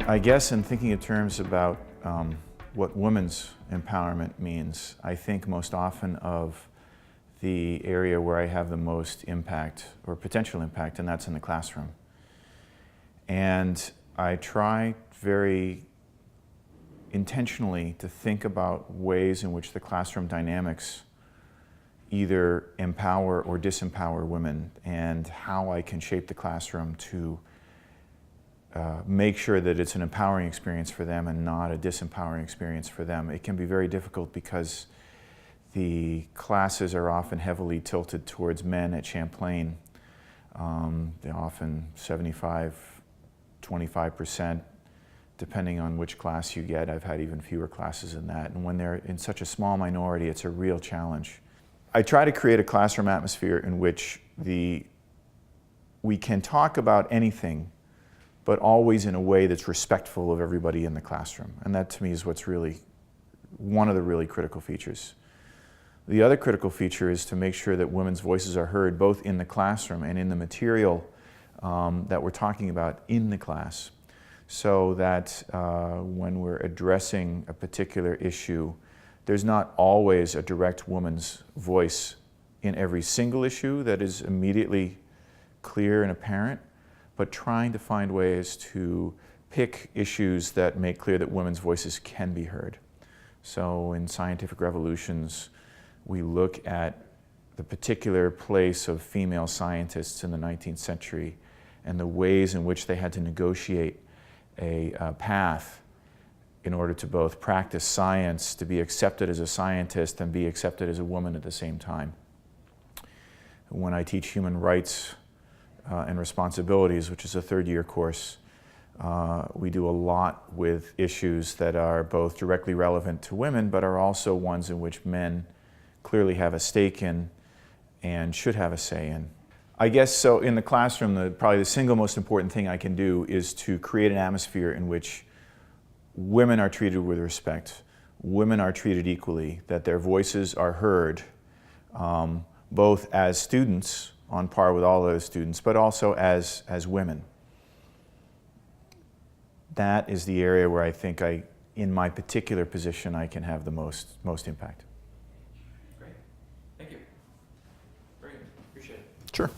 I guess in thinking in terms about what women's empowerment means, I think most often of the area where I have the most impact or potential impact, and that's in the classroom. And I try very intentionally to think about ways in which the classroom dynamics either empower or disempower women, and how I can shape the classroom to make sure that it's an empowering experience for them and not a disempowering experience for them. It can be very difficult because the classes are often heavily tilted towards men at Champlain. They're often 75, 25%, depending on which class you get. I've had even fewer classes than that. And when they're in such a small minority, it's a real challenge. I try to create a classroom atmosphere in which we can talk about anything, but always in a way that's respectful of everybody in the classroom. And that to me is what's really one of the really critical features. The other critical feature is to make sure that women's voices are heard both in the classroom and in the material that we're talking about in the class, so that when we're addressing a particular issue, there's not always a direct woman's voice in every single issue that is immediately clear and apparent, but trying to find ways to pick issues that make clear that women's voices can be heard. So in scientific revolutions, we look at the particular place of female scientists in the 19th century and the ways in which they had to negotiate a path in order to both practice science, to be accepted as a scientist and be accepted as a woman at the same time. When I teach human rights and responsibilities, which is a third-year course, we do a lot with issues that are both directly relevant to women, but are also ones in which men clearly have a stake in and should have a say in. I guess so in the classroom, probably the single most important thing I can do is to create an atmosphere in which women are treated with respect, women are treated equally, that their voices are heard, both as students on par with all other students, but also as women. That is the area where I think in my particular position, I can have the most impact. Great. Thank you. Very good. Appreciate it. Sure.